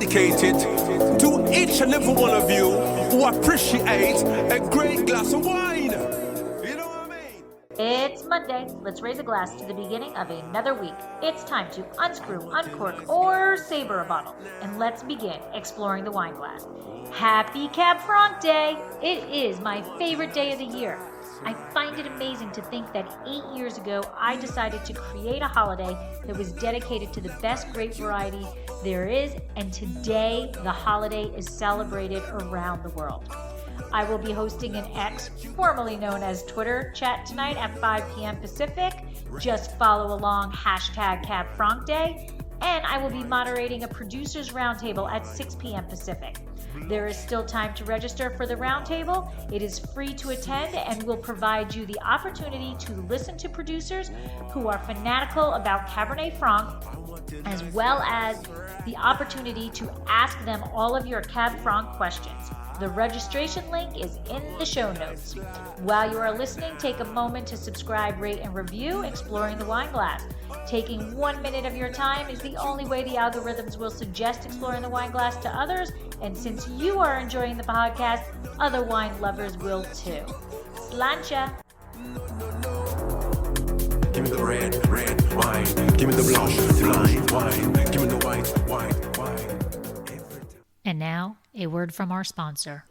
dedicated to each and every one of you who appreciate a great glass of wine. You know what I mean? It's Monday. Let's raise a glass to the beginning of another week. It's time to unscrew, uncork, or saber a bottle. And let's begin exploring the wine glass. Happy Cab Franc Day! It is my favorite day of the year. I find it amazing to think that 8 years ago, I decided to create a holiday that was dedicated to the best grape variety there is, and today the holiday is celebrated around the world. I will be hosting an X, formerly known as Twitter, chat tonight at 5 p.m. Pacific. Just follow along #CabFrancDay, and I will be moderating a producers roundtable at 6 p.m. Pacific. There is still time to register for the roundtable. It is free to attend and will provide you the opportunity to listen to producers who are fanatical about Cabernet Franc, as well as the opportunity to ask them all of your Cab Franc questions. The registration link is in the show notes. While you are listening, take a moment to subscribe, rate, and review Exploring the Wine Glass. Taking 1 minute of your time is the only way the algorithms will suggest Exploring the Wine Glass to others, and since you are enjoying the podcast, other wine lovers will too. Sláinte! Give me the red wine. Give me the blanche wine. Give me the white wine. And now, a word from our sponsor.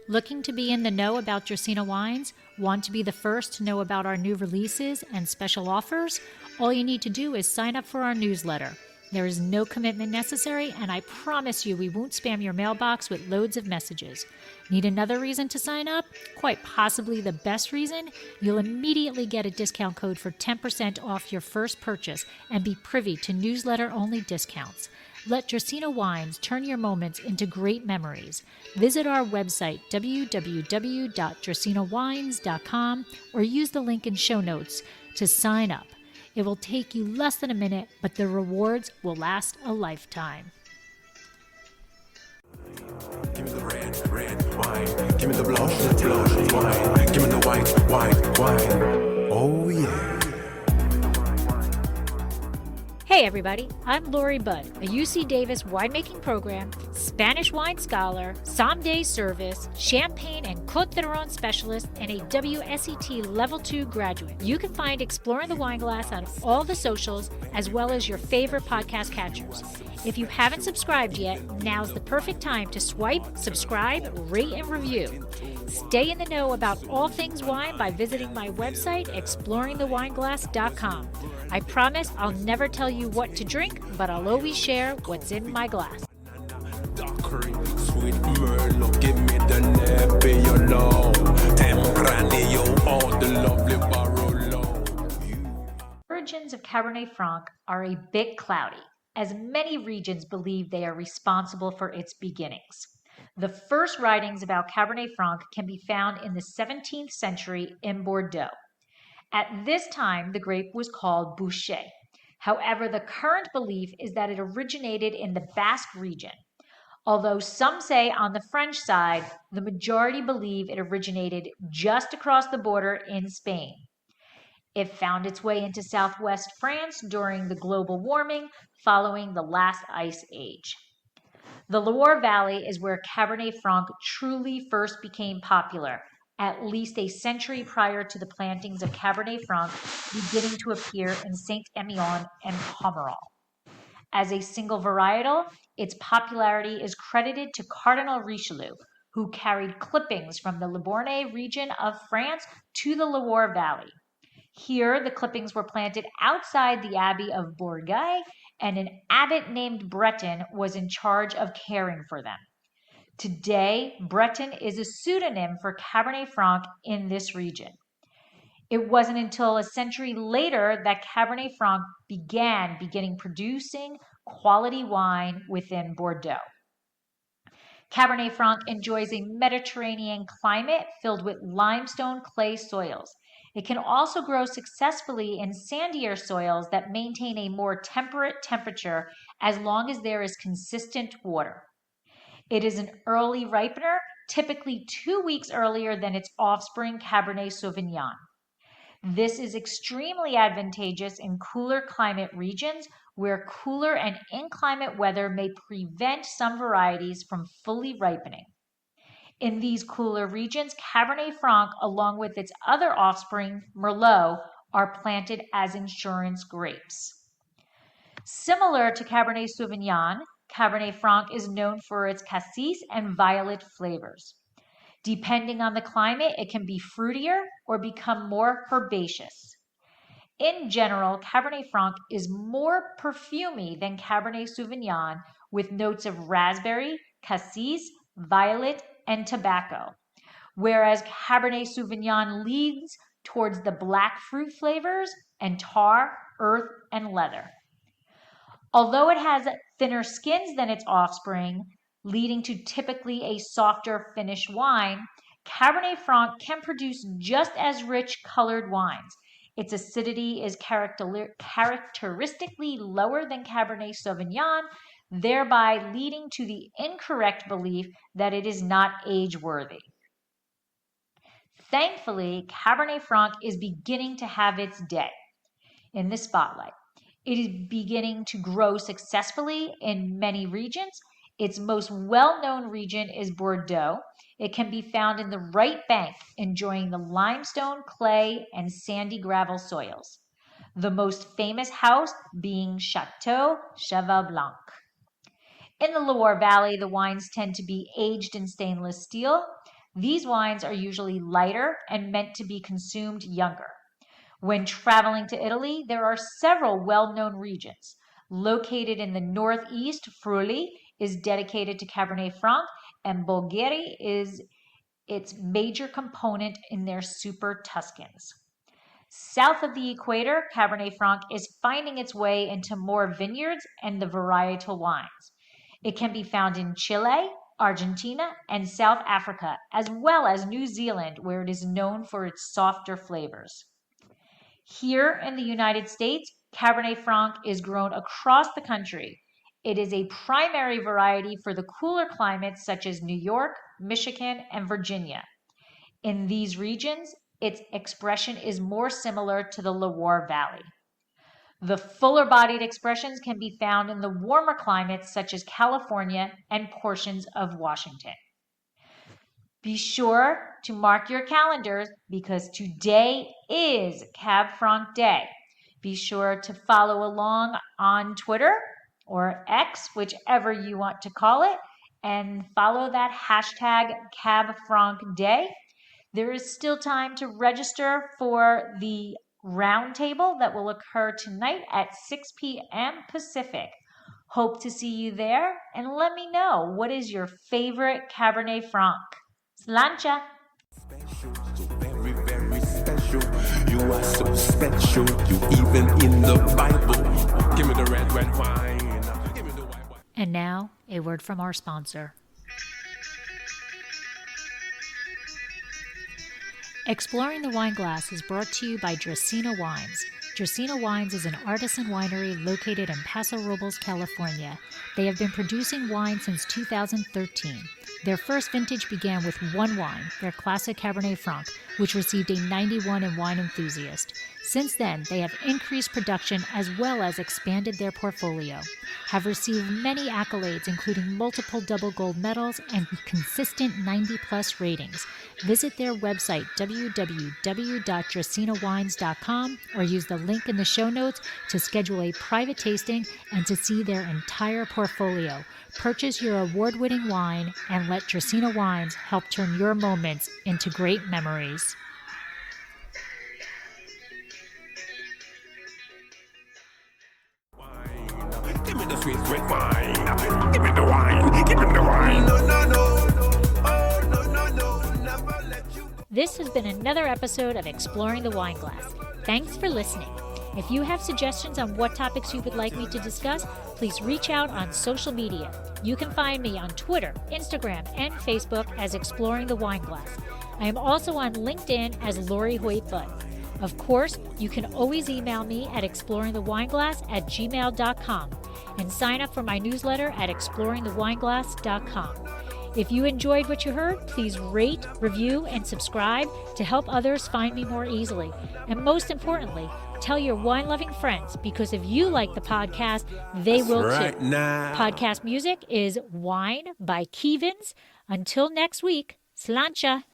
Looking to be in the know about Dracaena wines? Want to be the first to know about our new releases and special offers? All you need to do is sign up for our newsletter. There is no commitment necessary, and I promise you we won't spam your mailbox with loads of messages. Need another reason to sign up? Quite possibly the best reason? You'll immediately get a discount code for 10% off your first purchase and be privy to newsletter-only discounts. Let Dracaena Wines turn your moments into great memories. Visit our website, www.dracaenawines.com, or use the link in show notes to sign up. It will take you less than a minute, but the rewards will last a lifetime. Give me the red wine. Give me the blanche wine. Give me the white wine. Oh yeah. Hey everybody, I'm Lori Budd, a UC Davis winemaking program, Spanish wine scholar, sommelier service, champagne and Côte d'Aron specialist, and a WSET Level 2 graduate. You can find Exploring the Wine Glass on all the socials, as well as your favorite podcast catchers. If you haven't subscribed yet, now's the perfect time to swipe, subscribe, rate, and review. Stay in the know about all things wine by visiting my website, exploringthewineglass.com. I promise I'll never tell you what to drink, but I'll always share what's in my glass. Sweet Merlot, give me the Nebbiolo. Tempranillo, all the lovely Barolo. Origins of Cabernet Franc are a bit cloudy, as many regions believe they are responsible for its beginnings. The first writings about Cabernet Franc can be found in the 17th century in Bordeaux. At this time, the grape was called Bouschet. However, the current belief is that it originated in the Basque region. Although some say on the French side, the majority believe it originated just across the border in Spain. It found its way into southwest France during the global warming following the last ice age. The Loire Valley is where Cabernet Franc truly first became popular, at least a century prior to the plantings of Cabernet Franc beginning to appear in Saint-Emilion and Pomerol. As a single varietal, its popularity is credited to Cardinal Richelieu, who carried clippings from the Libournais region of France to the Loire Valley. Here, the clippings were planted outside the Abbey of Bourgueil, and an abbot named Breton was in charge of caring for them. Today, Breton is a pseudonym for Cabernet Franc in this region. It wasn't until a century later that Cabernet Franc began producing quality wine within Bordeaux. Cabernet Franc enjoys a Mediterranean climate filled with limestone clay soils. It can also grow successfully in sandier soils that maintain a more temperate temperature as long as there is consistent water. It is an early ripener, typically 2 weeks earlier than its offspring Cabernet Sauvignon. This is extremely advantageous in cooler climate regions where cooler and inclement weather may prevent some varieties from fully ripening. In these cooler regions, Cabernet Franc, along with its other offspring, Merlot, are planted as insurance grapes. Similar to Cabernet Sauvignon, Cabernet Franc is known for its cassis and violet flavors. Depending on the climate, it can be fruitier or become more herbaceous. In general, Cabernet Franc is more perfumey than Cabernet Sauvignon, with notes of raspberry, cassis, violet, and tobacco, whereas Cabernet Sauvignon leans towards the black fruit flavors and tar, earth, and leather. Although it has thinner skins than its offspring, leading to typically a softer finish wine, Cabernet Franc can produce just as rich colored wines. Its acidity is characteristically lower than Cabernet Sauvignon, thereby leading to the incorrect belief that it is not age-worthy. Thankfully, Cabernet Franc is beginning to have its day in the spotlight. It is beginning to grow successfully in many regions. Its most well-known region is Bordeaux. It can be found in the right bank, enjoying the limestone, clay, and sandy gravel soils. The most famous house being Chateau Cheval Blanc. In the Loire Valley, the wines tend to be aged in stainless steel. These wines are usually lighter and meant to be consumed younger. When traveling to Italy, there are several well-known regions. Located in the northeast, Friuli is dedicated to Cabernet Franc, and Bolgheri is its major component in their Super Tuscans. South of the equator, Cabernet Franc is finding its way into more vineyards and the varietal wines. It can be found in Chile, Argentina, and South Africa, as well as New Zealand, where it is known for its softer flavors. Here in the United States, Cabernet Franc is grown across the country. It is a primary variety for the cooler climates such as New York, Michigan, and Virginia. In these regions, its expression is more similar to the Loire Valley. The fuller-bodied expressions can be found in the warmer climates such as California and portions of Washington. Be sure to mark your calendars because today is Cab Franc Day. Be sure to follow along on Twitter or X, whichever you want to call it, and follow that hashtag Cab Franc Day. There is still time to register for the roundtable that will occur tonight at 6 p.m. Pacific. Hope to see you there, and let me know, what is your favorite Cabernet Franc? Sláinte! Special, so very, very special. You are so special. You even in the Bible. Give me the red wine. Give me the white wine. And now, a word from our sponsor. Exploring the Wine Glass is brought to you by Dracaena Wines. Dracaena Wines is an artisan winery located in Paso Robles, California. They have been producing wine since 2013. Their first vintage began with one wine, their classic Cabernet Franc, which received a 91 in Wine Enthusiast. Since then, they have increased production as well as expanded their portfolio, have received many accolades including multiple double gold medals and consistent 90+ ratings. Visit their website www.dracaenawines.com or use the link in the show notes to schedule a private tasting and to see their entire portfolio. Purchase your award-winning wine and let Dracaena Wines help turn your moments into great memories. Give me the sweet wine. Give me the wine. Give me the wine. No, no, no. Oh, no, no, no. Never let you go. This has been another episode of Exploring the Wine Glass. Thanks for listening. If you have suggestions on what topics you would like me to discuss, please reach out on social media. You can find me on Twitter, Instagram, and Facebook as Exploring the Wine Glass. I am also on LinkedIn as Lori Hoyt-Budd. Of course, you can always email me at exploringthewineglass@gmail.com and sign up for my newsletter at exploringthewineglass.com. If you enjoyed what you heard, please rate, review, and subscribe to help others find me more easily. And most importantly, tell your wine-loving friends, because if you like the podcast, they will right too. now. Podcast music is Wine by Kevins. Until next week, Sláinte.